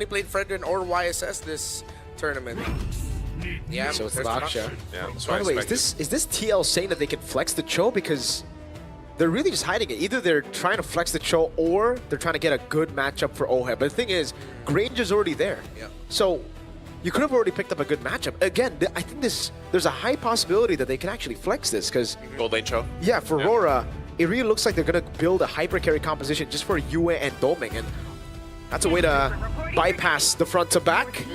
only played Fredrin or YSS this tournament. Yeah, So it's there's Laksha. Yeah, that's By what I the way, expected. is this TL saying that they can flex the Cho? Because they're really just hiding it. Either they're trying to flex the Cho or they're trying to get a good matchup for OHEB. But the thing is, Granger's already there. Yeah. So you could have already picked up a good matchup. Again, I think there's a high possibility that they can actually flex this because, Gold lane Cho. yeah, for AURORA, it really looks like they're going to build a hyper carry composition just for Yue and Doming. And that's a way to bypass the front to back.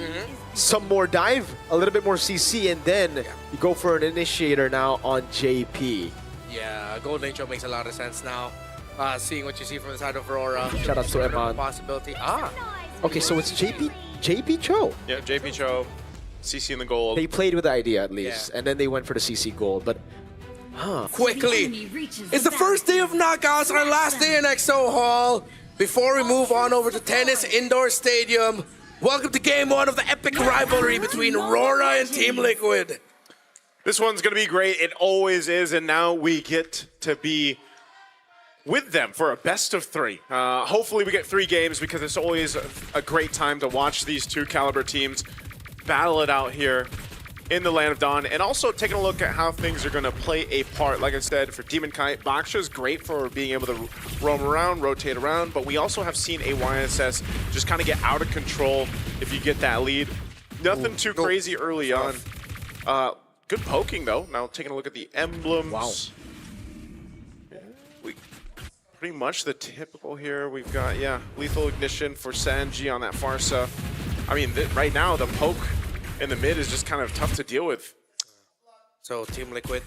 Some more dive, a little bit more CC, and then you go for an initiator now on JP. Yeah, Gold Lane Show makes a lot of sense now. Seeing what you see from the side of AURORA. Shout out to Eman. Possibility. Okay, so it's JP Cho. Yeah, JP Cho, CC in the gold. They played with the idea at least, and then they went for the CC gold. But, Quickly, it's the first day of knockouts, our last day in XO Hall. Before we move on over to Tennis Indoor Stadium, welcome to Game 1 of the epic rivalry between AURORA and Team Liquid. This one's going to be great. It always is, and now we get to be with them for a best of 3. Hopefully we get 3 games because it's always a great time to watch these 2 caliber teams battle it out here in the Land of Dawn, and also taking a look at how things are going to play a part. Like I said, for Demon Kite, Baksha's great for being able to roam around, rotate around, but we also have seen a YSS just kind of get out of control if you get that lead. Nothing too crazy early on. Good poking, though. Now taking a look at the emblems. Wow. Pretty much the typical here. We've got, Lethal Ignition for Sanji on that Farsa. I mean, right now, the poke in the mid is just kind of tough to deal with. So Team Liquid,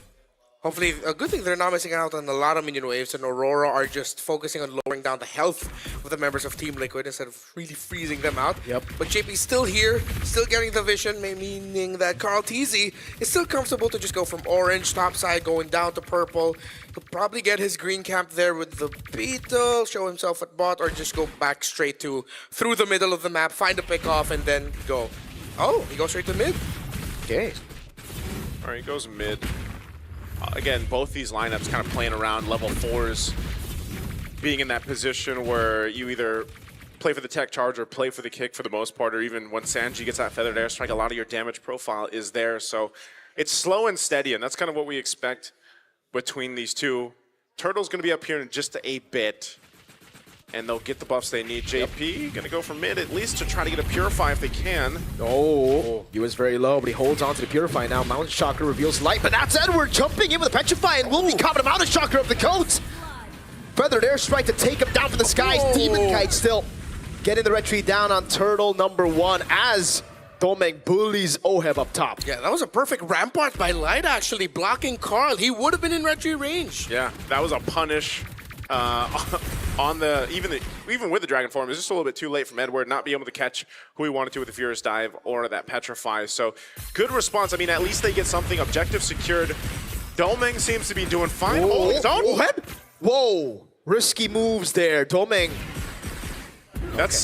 hopefully, a good thing they're not missing out on a lot of minion waves, and AURORA are just focusing on lowering down the health of the members of Team Liquid instead of really freezing them out. Yep. But JP's still here, still getting the vision, meaning that Carl TZ is still comfortable to just go from orange top side going down to purple. He'll probably get his green camp there with the Beetle, show himself at bot, or just go back straight to through the middle of the map, find a pick off, and then go. Oh, he goes straight to mid. okay. All right, he goes mid. Again, both these lineups kind of playing around level 4s, being in that position where you either play for the tech charge or play for the kick for the most part, or even when Sanji gets that feathered airstrike, a lot of your damage profile is there. So it's slow and steady, and that's kind of what we expect between these two. Turtle's going to be up here in just a bit, and they'll get the buffs they need. JP going to go for mid at least to try to get a Purify if they can. Oh, he was very low, but he holds on to the Purify now. Mountain Chakra reveals light, but that's Edward jumping in with a Petrify, and will be caught him out of Chakra of the coat. Feathered airstrike to take him down from the skies. Demon Kite still getting the retreat down on Turtle number 1 as Domeng bullies OHEB up top. Yeah, that was a perfect rampart by Light, actually, blocking Carl. He would have been in retreat range. Yeah, that was a punish. On the even with the Dragon Form, it's just a little bit too late from Edward, not being able to catch who he wanted to with the Furious Dive or that Petrify. So good response. I mean, at least they get something. Objective secured. Domeng seems to be doing fine. Whoa, His own. whoa, risky moves there. Domeng. That's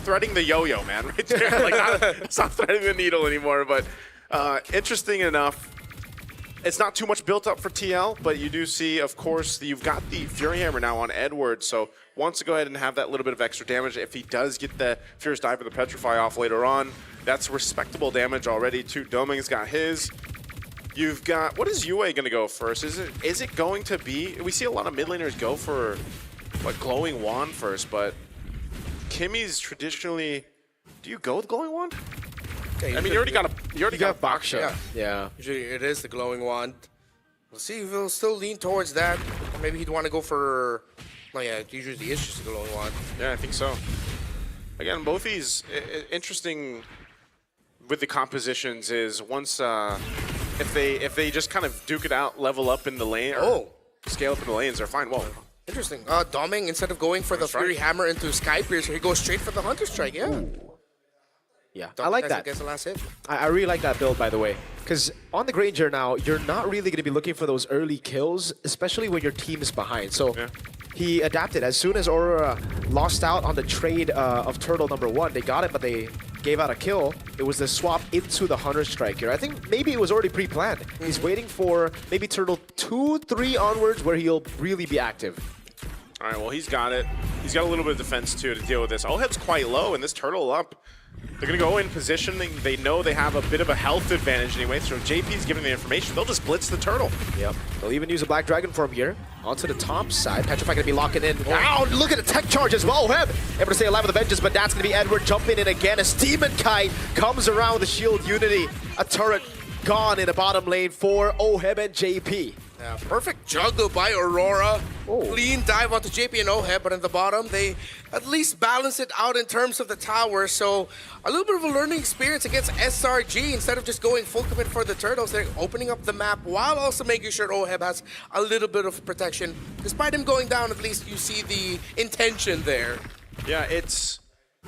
threading the yo-yo, man, right there. Like, it's not threading the needle anymore, but interesting enough. It's not too much built up for TL, but you do see, of course, you've got the Fury Hammer now on Edward, so wants to go ahead and have that little bit of extra damage. If he does get the Furious Dive or the Petrify off later on, that's respectable damage already too. Domeng's got his. You've got, what is Yue going to go first? Is it going to be, we see a lot of mid laners go for, what, Glowing Wand first, but Kimmy's traditionally, do you go with Glowing Wand? Okay, I mean, you already got Baksha. Yeah. Usually it is the Glowing Wand. We'll see if he'll still lean towards that. Or maybe he'd want to go for... No, yeah, it usually is just the Glowing Wand. Yeah, I think so. Again, both these, interesting with the compositions is once, if they just kind of duke it out, level up in the lane, or scale up in the lanes, they're fine. Whoa. Interesting. Domeng, instead of going for the Fury Hammer into Sky Piercer, he goes straight for the Hunter Strike, yeah. Ooh. Yeah, I like that. Gets the last hit. I really like that build, by the way. Because on the Granger now, you're not really going to be looking for those early kills, especially when your team is behind. So he adapted. As soon as AURORA lost out on the trade of Turtle number 1, they got it, but they gave out a kill. It was the swap into the Hunter Strike here. I think maybe it was already pre-planned. He's waiting for maybe Turtle 2, 3 onwards where he'll really be active. All All right, well, he's got it. He's got a little bit of defense, too, to deal with this. Oheb's quite low, and this turtle up. They're going to go in positioning. They know they have a bit of a health advantage anyway, so if JP's giving the information, they'll just blitz the turtle. Yep. They'll even use a Black Dragon form here. Onto the top side. Petrify going to be locking in. Wow, look at the tech charge as well. Oheb able to stay alive with the Vengeance, but that's going to be Edward jumping in again as Demon Kite comes around with the Shield Unity. A turret gone in the bottom lane for Oheb and JP. Yeah, perfect juggle by Aurora. Oh. Clean dive onto JP and Oheb, but in the bottom, they at least balance it out in terms of the tower. So a little bit of a learning experience against SRG. Instead of just going full commit for the turtles, they're opening up the map while also making sure Oheb has a little bit of protection. Despite him going down, at least you see the intention there. Yeah,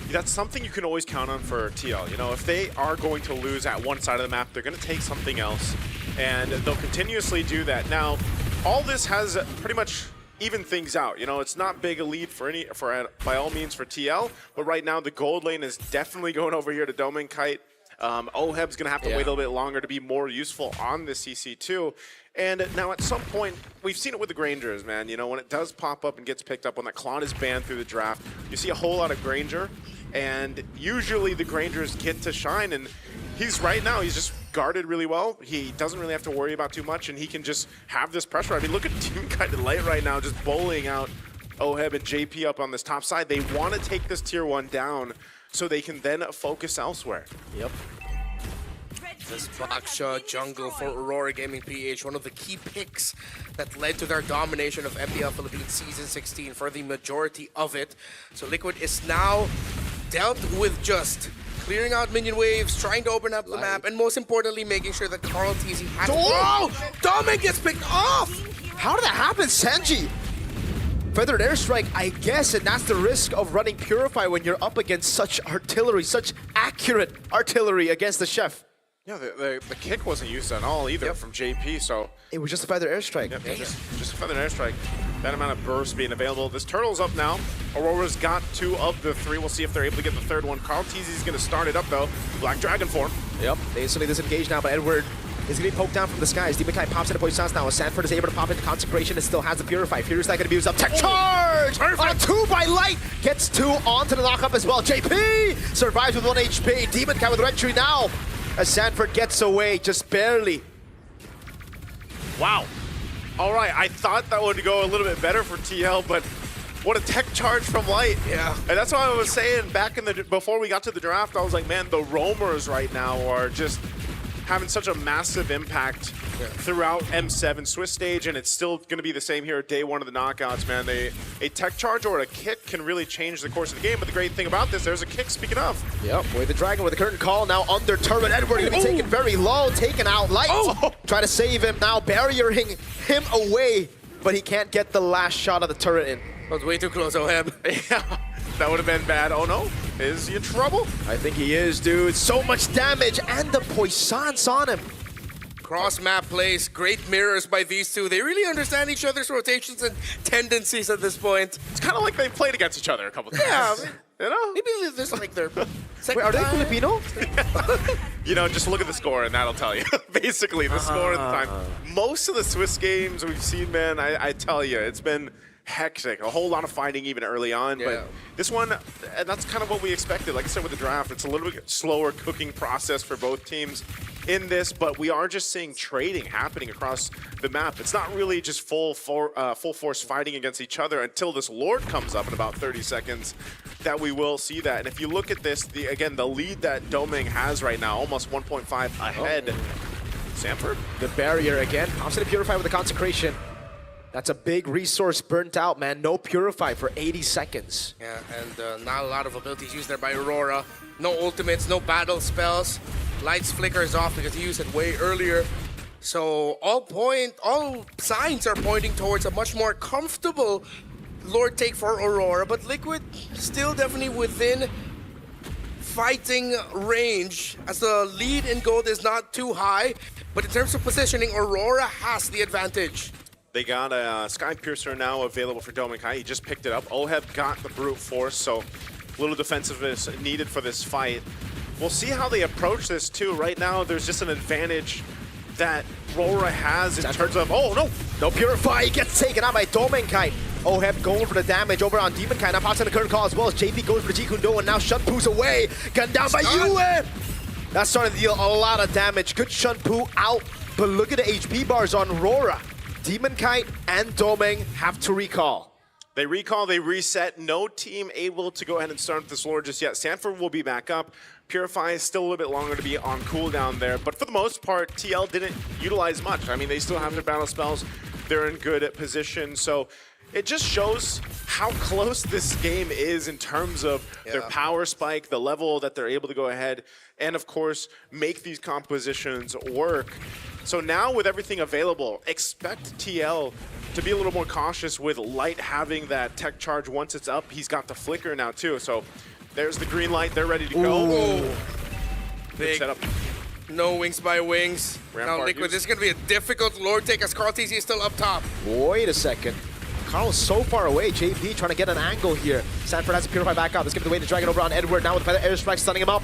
that's something you can always count on for TL. You know, if they are going to lose at one side of the map, they're going to take something else, and they'll continuously do that. Now, all this has pretty much evened things out. You know, it's not big a lead by all means for TL, but right now the gold lane is definitely going over here to Domain Kite. Oheb's going to have to wait a little bit longer to be more useful on the CC2. And now at some point, we've seen it with the Grangers, man. You know, when it does pop up and gets picked up, when that Klon is banned through the draft, you see a whole lot of Granger. And usually the Grangers get to shine. And right now, he's just guarded really well. He doesn't really have to worry about too much. And he can just have this pressure. I mean, look at Team Kite and Light right now, just bullying out Oheb and JP up on this top side. They want to take this tier 1 down so they can then focus elsewhere. Yep. This Baksha jungle for Aurora Gaming PH, one of the key picks that led to their domination of MPL Philippines Season 16 for the majority of it. So Liquid is now dealt with just clearing out minion waves, trying to open up the map, and most importantly, making sure that Carl TZ has... Oh! Domin gets picked off! How did that happen, Sanji? Feathered Airstrike, I guess, and that's the risk of running Purify when you're up against such artillery, such accurate artillery against the Chef. Yeah, the kick wasn't used at all either from JP, so... It was just a Feathered Airstrike. Yep, just a Feathered Airstrike. That amount of burst being available. This turtle's up now. Aurora's got 2 of the 3. We'll see if they're able to get the third one. Carl Teasy's going to start it up, though. Black Dragon form. Yep, they instantly disengage now, but Edward is going to be poked down from the skies. Demon Kite pops into Poison's now. Sanford is able to pop into Consecration and still has the Purify. Furious not going to be used up. Tech charge! On 2 by Light! Gets 2 onto the knockup as well. JP survives with 1 HP. Demon Kite with Retry now. As Sanford gets away, just barely. Wow. All right, I thought that would go a little bit better for TL, but what a tech charge from Light. Yeah. And that's what I was saying back before we got to the draft. I was like, man, the roamers right now are just having such a massive impact throughout M7 Swiss stage, and it's still going to be the same here at day 1 of the knockouts, man. A tech charge or a kick can really change the course of the game, but the great thing about this, there's a kick, speaking of. Yep, Boy the Dragon with the curtain call, now under turret. Edward going to be taken very low, taken out. Light try to save him now, barriering him away, but he can't get the last shot of the turret in. That was way too close, Oheb. Yeah, that would have been bad. Oh no, is he in trouble? I think he is, dude. So much damage, and the Poissons on him. Cross-map plays, great mirrors by these two. They really understand each other's rotations and tendencies at this point. It's kind of like they've played against each other a couple times. Yeah, you know? maybe this is like their second Wait, are they time. Filipino? You know, just look at the score and that'll tell you. Basically, the score at the time. Most of the Swiss games we've seen, man, I tell you, it's been hectic. A whole lot of fighting even early on, but this one, and that's kind of what we expected. Like I said with the draft, it's a little bit slower cooking process for both teams in this, but we are just seeing trading happening across the map. It's not really just full force fighting against each other until this Lord comes up in about 30 seconds that we will see that. And if you look at this, again, the lead that Doming has right now, almost 1.5 ahead. Sanford. The barrier again. Opposite Purify with the Consecration. That's a big resource burnt out, man. No Purify for 80 seconds. Yeah, and not a lot of abilities used there by Aurora. No ultimates, no battle spells. Light's flicker is off because he used it way earlier. So all signs are pointing towards a much more comfortable Lord take for Aurora, but Liquid still definitely within fighting range, as the lead in gold is not too high. But in terms of positioning, Aurora has the advantage. They got a Sky Piercer now available for Doming Kai. He just picked it up. Oheb got the Brute Force, so a little defensiveness needed for this fight. We'll see how they approach this too. Right now, there's just an advantage that Aurora has in terms of, oh no! No Purify, he gets taken out by Doming Kai. Oheb going for the damage over on Demon Kind. Now pops in the current call as well as JP goes for the Jikundo, and now Shunpu's away. Gunned down by Yue. That's starting to deal a lot of damage. Good Shunpu out, but look at the HP bars on Aurora. Demon Kite and Domeng have to recall. They recall, they reset. No team able to go ahead and start this lore just yet. Sanford will be back up. Purify is still a little bit longer to be on cooldown there. But for the most part, TL didn't utilize much. I mean, they still have their battle spells. They're in good position. So it just shows how close this game is in terms of their power spike, the level that they're able to go ahead and, of course, make these compositions work. So now with everything available, expect TL to be a little more cautious with Light having that tech charge once it's up. He's got the flicker now too. So there's the green light. They're ready to go. Big setup. No wings by wings. Now Liquid, this is going to be a difficult lord take as Carl TZ is still up top. Wait a second. Carl's so far away. JP trying to get an angle here. Sanford has to purify back up. Let's give it away to Dragon over on Edward. Now with the airstrike stunning him up.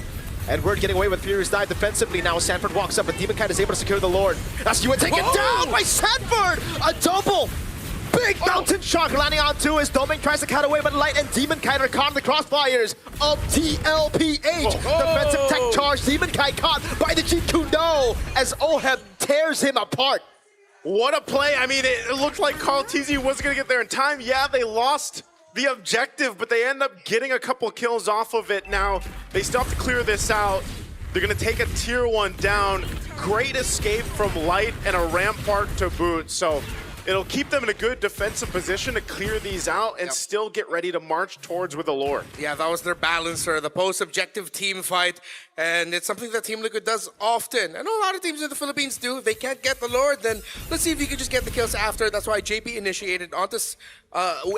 Edward getting away with Furious Dive defensively. Now Sanford walks up, but Demon Kite is able to secure the Lord. That's Yue taken down by Sanford! A double! Big mountain shock landing onto his Domeng tries to cut away, but Light and Demon Kite are caught in the crossfires of TLPH. Defensive tech charge. Demon Kite caught by the Jikundo as Oheb tears him apart. What a play. I mean, it looked like Carl TZ was going to get there in time. Yeah, they lost the objective, but they end up getting a couple kills off of it. Now, they still have to clear this out. They're going to take a tier 1 down. Great escape from Light and a rampart to boot. So it'll keep them in a good defensive position to clear these out and still get ready to march towards with the lore. Yeah, that was their balancer, the post-objective team fight. And it's something that Team Liquid does often. I know a lot of teams in the Philippines do. If they can't get the Lord, then let's see if you can just get the kills after. That's why JP initiated onto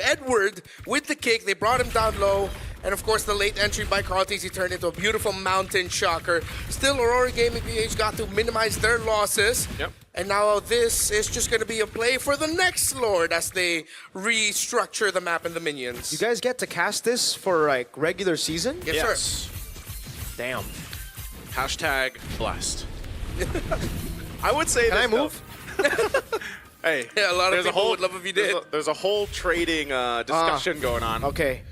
Edward with the kick. They brought him down low. And of course, the late entry by Carl TZ turned into a beautiful mountain shocker. Still, Aurora Gaming PH got to minimize their losses. Yep. And now this is just going to be a play for the next Lord as they restructure the map and the minions. You guys get to cast this for like regular season? Yes, sir. Damn. Hashtag blessed. I would say Can I move? Hey, Yeah, a lot of people would love if you did. There's a whole trading discussion going on. Okay.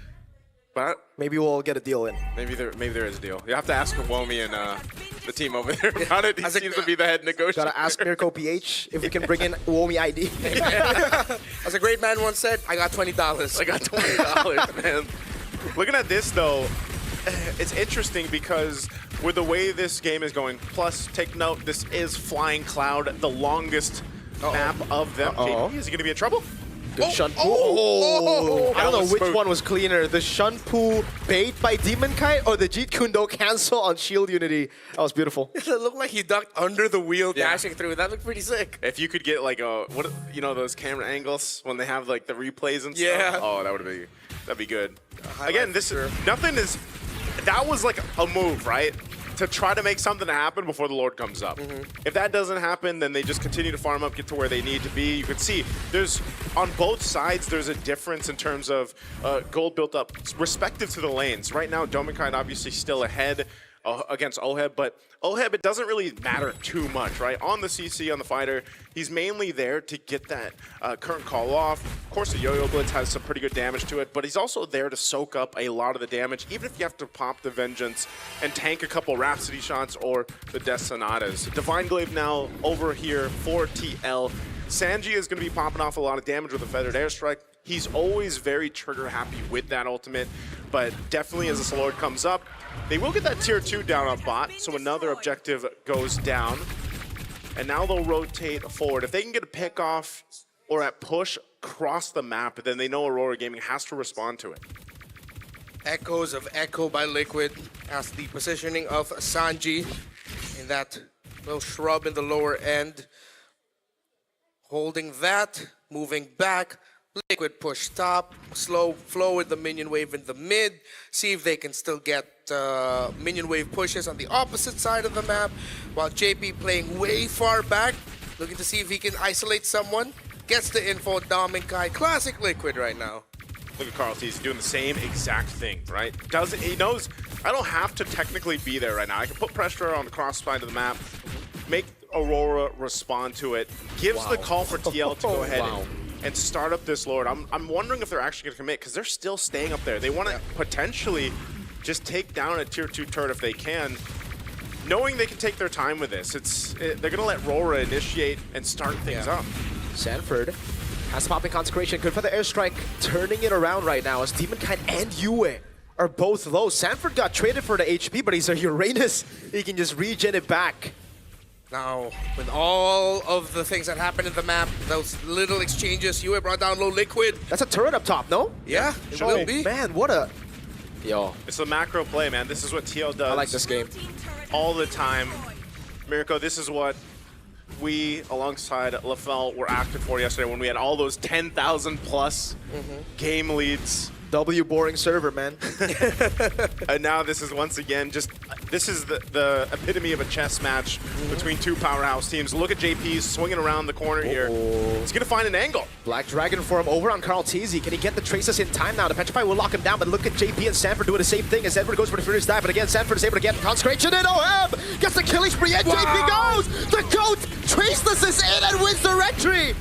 But Maybe we'll get a deal in. maybe there is a deal. You have to ask Womi and the team over there about it. He seems to be the head negotiator. Gotta ask Mirko PH if we can bring in Womi ID. As a great man once said, I got $20. I got $20, man. Looking at this, though, it's interesting because with the way this game is going, plus, take note, this is Flying Cloud, the longest map of them. JP, is he going to be in trouble? Good Shunpu. I don't know which one was cleaner, the Shunpu bait by Demon Kite or the Jeet Kundo cancel on Shield Unity. That was beautiful. It looked like he ducked under the wheel dashing through. That looked pretty sick. If you could get like those camera angles when they have like the replays and stuff. Yeah. Oh, that'd be good. Again, that was like a move, right? To try to make something happen before the Lord comes up. If that doesn't happen, then they just continue to farm up, get to where they need to be. You can see there's, on both sides, there's a difference in terms of gold built up respective to the lanes. Right now, Dominkai obviously still ahead against Oheb, but Oheb, it doesn't really matter too much, right? On the CC, on the fighter, he's mainly there to get that current call off. Of course, the Yo-Yo Blitz has some pretty good damage to it, but he's also there to soak up a lot of the damage, even if you have to pop the Vengeance and tank a couple Rhapsody shots or the Death Sonatas. Divine Glaive now over here for TL. Sanji is going to be popping off a lot of damage with a Feathered Airstrike. He's always very trigger happy with that ultimate, but definitely as this Lord comes up, they will get that tier 2 down on bot, so another objective goes down. And now they'll rotate forward. If they can get a pick off or at push across the map, then they know Aurora Gaming has to respond to it. Echoes of Echo by Liquid as the positioning of Sanji in that little shrub in the lower end. Holding that, moving back. Liquid push top, slow flow with the minion wave in the mid. See if they can still get minion wave pushes on the opposite side of the map. While JP playing way far back, looking to see if he can isolate someone. Gets the info, Dominkai. Classic Liquid right now. Look at Carl T. He's doing the same exact thing, right? He knows I don't have to technically be there right now. I can put pressure on the cross side of the map, make Aurora respond to it, gives the call for TL to go ahead and start up this Lord. I'm wondering if they're actually going to commit because they're still staying up there. They want to potentially just take down a tier 2 turret if they can, knowing they can take their time with this. They're going to let AURORA initiate and start things up. Sanford has popping Consecration. Good for the airstrike. Turning it around right now as Demonkite and Yue are both low. Sanford got traded for the HP, but he's a Uranus. He can just regen it back. Now, with all of the things that happened in the map, those little exchanges, Yue brought down low Liquid. That's a turret up top, no? Yeah, it will be. Man, what a... Yo, It's a macro play, man. This is what TL does. I like this game. All the time. Mirko, this is what we, alongside LaFell, were asking for yesterday when we had all those 10,000 plus game leads. W boring server, man. And now this is once again this is the epitome of a chess match between two powerhouse teams. Look at JP swinging around the corner here. He's going to find an angle. Black Dragon form over on Carl Teasy. Can he get the traces in time now? The Petrify will lock him down, but look at JP and Sanford doing the same thing as Edward goes for the furious dive. But again, Sanford is able to get Consecration in. OM gets the killing spree, and JP goes! The GOAT traceless is in and wins the retry!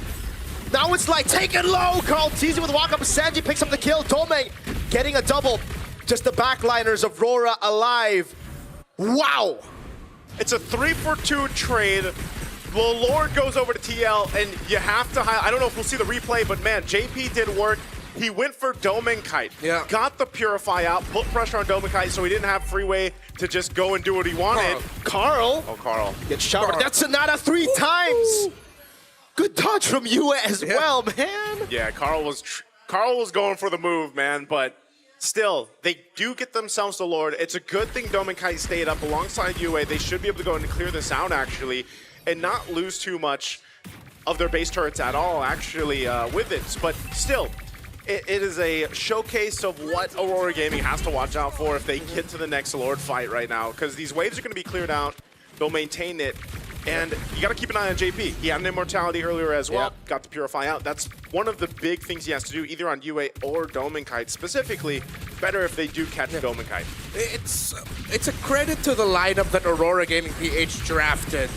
Now it's like, take it low! Carl Teasy with a walk up, Sanji picks up the kill. Domeng getting a double. Just the backliners of AURORA alive. Wow! It's a 3-for-2 trade. The Lord goes over to TL, and you have to I don't know if we'll see the replay, but man, JP did work. He went for Domenkite. Yeah. Got the Purify out, put pressure on Domenkite so he didn't have freeway to just go and do what he wanted. Carl Oh, Carl. gets showered. That's Sonata 3 times! Good touch from Yue as well, man. Yeah, Carl was going for the move, man, but still, they do get themselves the Lord. It's a good thing Domenkite stayed up alongside Yue. They should be able to go and clear this out, actually, and not lose too much of their base turrets at all, actually, with it. But still, it is a showcase of what AURORA Gaming has to watch out for if they get to the next Lord fight right now, because these waves are going to be cleared out. They'll maintain it. And you got to keep an eye on JP. He had an immortality earlier as well. Yeah. Got to Purify out. That's one of the big things he has to do, either on Yue or Domenkite. Specifically, better if they do catch Domenkite. It's a credit to the lineup that AURORA Gaming PH drafted.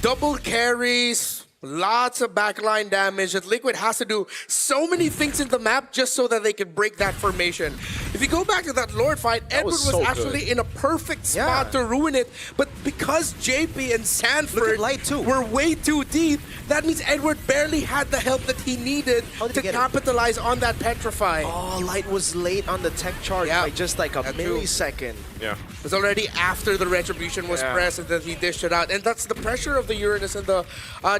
Double carries, lots of backline damage that Liquid has to do so many things in the map just so that they can break that formation. If you go back to that Lord fight, Edward was so actually good. in a perfect spot to ruin it, but because JP and Sanford Light too. were way too deep, that means Edward barely had the help that he needed How did to he get it? capitalize on that Petrify. Oh, Light was late on the tech charge by just like a That's true. millisecond. Yeah. It was already after the Retribution was pressed and then he dished it out. And that's the pressure of the Uranus and the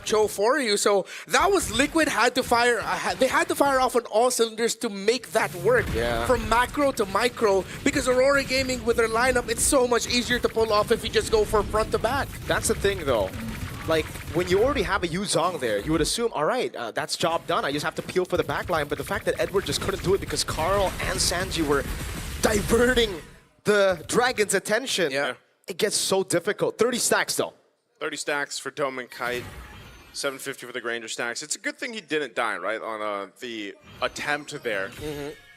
Cho for you. So that was Liquid had to fire. They had to fire off on all cylinders to make that work. Yeah. From macro to micro. Because AURORA Gaming with their lineup, it's so much easier to pull off if you just go for front to back. That's the thing, though. Like, when you already have a Yuzong there, you would assume, all right, that's job done. I just have to peel for the backline. But the fact that Edward just couldn't do it because Carl and Sanji were diverting the Dragon's attention, it gets so difficult. 30 stacks, though. 30 stacks for Domenkite. 750 for the Granger stacks. It's a good thing he didn't die, right, on the attempt there.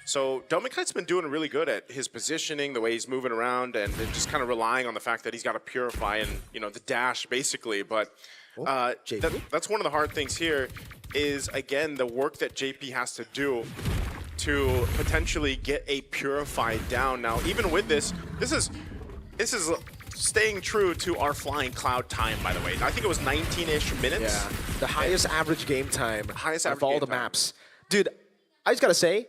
So Domenkite's been doing really good at his positioning, the way he's moving around, and just kind of relying on the fact that he's got to Purify and, you know, the dash, basically. But that's one of the hard things here is, again, the work that JP has to do to potentially get a Purify down. Now, even with this is staying true to our Flying Cloud time, by the way. I think it was 19-ish minutes. Yeah, the highest average game time Highest of average all game the time. maps. Dude, I just gotta say,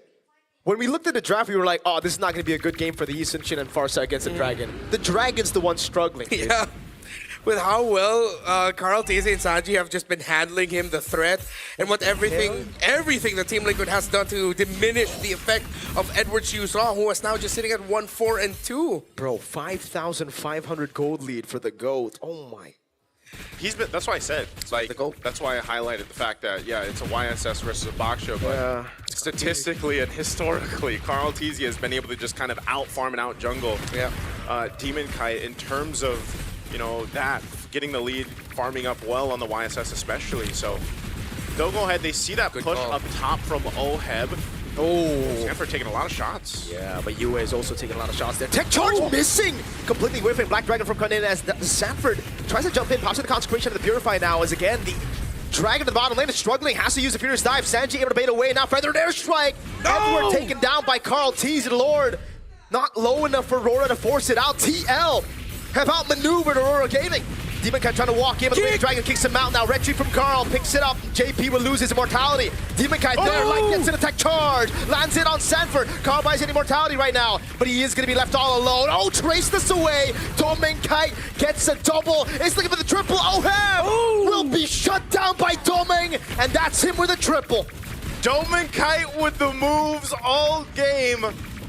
when we looked at the draft, we were like, oh, this is not gonna be a good game for the Eastern Shin and Farsa against the Dragon. The Dragon's the one struggling. Dude. Yeah. With how well Carl Teasy and Sanji have just been handling him, the threat, and what everything that Team Liquid has done to diminish the effect of Edward Yuzong, who is now just sitting at 1-4-2. Bro, 5,500 gold lead for the GOAT. Oh my. He's been. That's why I said. Like, that's why I highlighted the fact that it's a YSS versus a box show, but statistically and historically, Carl Teasy has been able to just kind of out farm and out jungle. Demonkite in terms of that getting the lead, farming up well on the YSS especially. So they'll go ahead. They see that push up top from Oheb. Sanford taking a lot of shots. Yeah, but Yue is also taking a lot of shots there. Tech charge missing! Completely whiffing. Black Dragon from coming in as Sanford tries to jump in, pops in the Consecration of the Purify now as again the Dragon to the bottom lane is struggling, has to use a Furious Dive. Sanji able to bait away, now feathered airstrike. No! Edward taken down by Carl Teasy, Lord. Not low enough for Aurora to force it out. TL have outmaneuvered Aurora Gaming. Demon Kai trying to walk in, but the Lady Dragon kicks him out now. Retreat from Carl, picks it up. JP will lose his immortality. Demon Kai there, Light gets an attack charge. Lands it on Sanford. Carl buys an immortality right now, but he is going to be left all alone. Oh, trace this away. Domin Kai gets a double. Is looking for the triple. Oh, will be shut down by Doming, and that's him with a triple. Domin Kite with the moves all game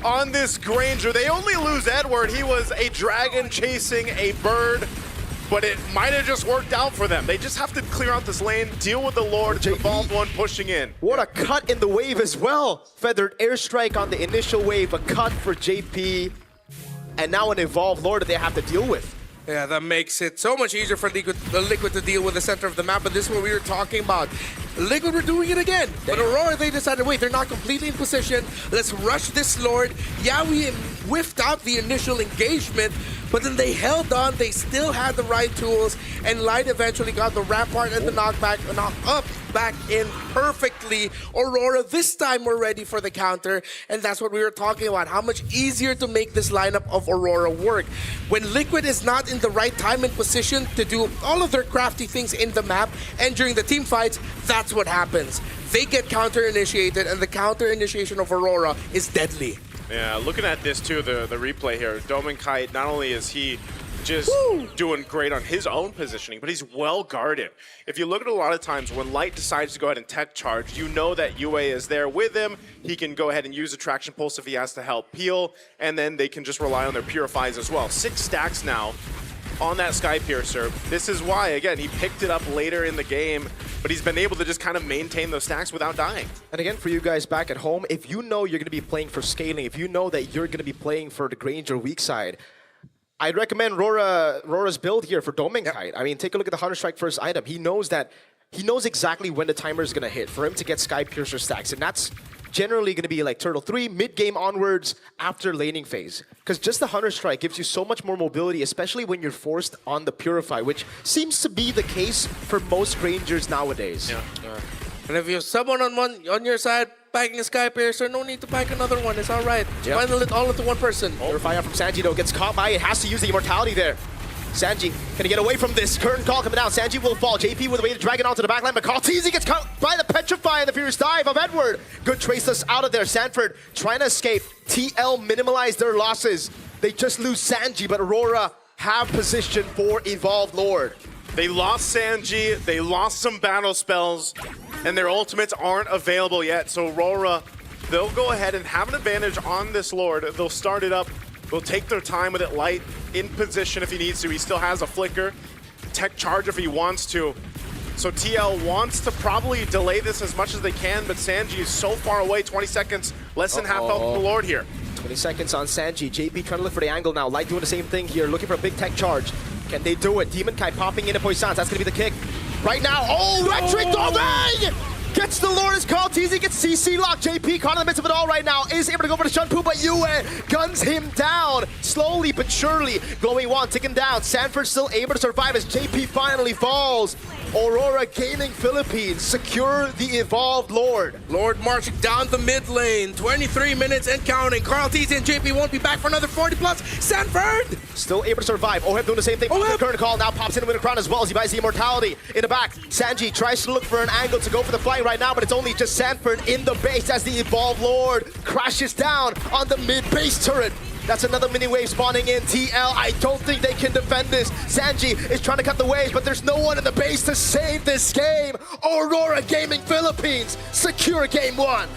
on this Granger. They only lose Edward. He was a dragon chasing a bird, but it might have just worked out for them. They just have to clear out this lane, deal with the Lord, the Evolved One pushing in. What a cut in the wave as well. Feathered airstrike on the initial wave, a cut for JP, and now an Evolved Lord that they have to deal with. Yeah, that makes it so much easier for Liquid to deal with the center of the map, but this is what we were talking about. Liquid were doing it again, but Aurora, they decided, wait, they're not completely in position. Let's rush this Lord. Yeah, we whiffed out the initial engagement, but then they held on. They still had the right tools, and Light eventually got the Rampart and the knockback, knock up back in perfectly. Aurora, this time we're ready for the counter, and that's what we were talking about. How much easier to make this lineup of Aurora work. When Liquid is not in the right time and position to do all of their crafty things in the map and during the team fights, that's what happens. They get counter-initiated, and the counter-initiation of Aurora is deadly. Yeah, looking at this too, the replay here, Domin Kite, not only is he just doing great on his own positioning, but he's well guarded. If you look at a lot of times when Light decides to go ahead and tech charge, you know that UA is there with him. He can go ahead and use a traction pulse if he has to help peel, and then they can just rely on their purifies as well. 6 stacks now on that Sky Piercer. This is why, again, he picked it up later in the game, but he's been able to just kind of maintain those stacks without dying. And again, for you guys back at home, if you know you're going to be playing for scaling, if you know that you're going to be playing for the Granger weak side, I'd recommend Rora's build here for Domin Kite. I mean, take a look at the Hunter Strike first item. He knows exactly when the timer is going to hit for him to get Sky Piercer stacks, and that's generally going to be like Turtle 3, mid-game onwards after laning phase. Because just the Hunter Strike gives you so much more mobility, especially when you're forced on the Purify, which seems to be the case for most Grangers nowadays. Yeah. And if you have someone on your side packing a Sky Piercer, no need to pack another one. It's all right. Yep. Bundle it all into one person. Purify out from Sanji though, gets caught by it, has to use the immortality there. Sanji gonna get away from this. Curtain call coming down. Sanji will fall. JP with a way to drag it onto the backline, but Carl Teasy gets caught by the Petrify and the Furious Dive of Edward. Good traceless out of there. Sanford trying to escape. TL minimize their losses. They just lose Sanji, but Aurora have position for Evolved Lord. They lost Sanji, they lost some battle spells, and their ultimates aren't available yet. So Aurora, they'll go ahead and have an advantage on this Lord. They'll start it up. They'll take their time with it. Light in position if he needs to. He still has a flicker. Tech charge if he wants to. So TL wants to probably delay this as much as they can, but Sanji is so far away. 20 seconds, less than half health of the Lord here. 20 seconds on Sanji. JP trying to look for the angle now. Light doing the same thing here, looking for a big tech charge. Can they do it? Demon Kai popping into Poissons. That's going to be the kick. Right now, Retreat Doming! Gets the Lord as Carl Teasy gets CC locked. JP caught in the midst of it all right now. Is able to go for the Shunpu, but Yue guns him down. Slowly but surely. Glowing Wand ticking down. Sanford still able to survive as JP finally falls. Aurora Gaming Philippines secure the Evolved Lord. Lord marching down the mid lane. 23 minutes and counting. Carl Teasy and JP won't be back for another 40 plus. Sanford! Still able to survive. Oheb doing the same thing. The current call now pops in with a crown as well as he buys the immortality in the back. Sanji tries to look for an angle to go for the flight right now, but it's only just Sanford in the base as the Evolved Lord crashes down on the mid base turret. That's another mini wave spawning in. TL, I don't think they can defend this. Sanji is trying to cut the waves, but there's no one in the base to save this game. Aurora Gaming Philippines secure game 1.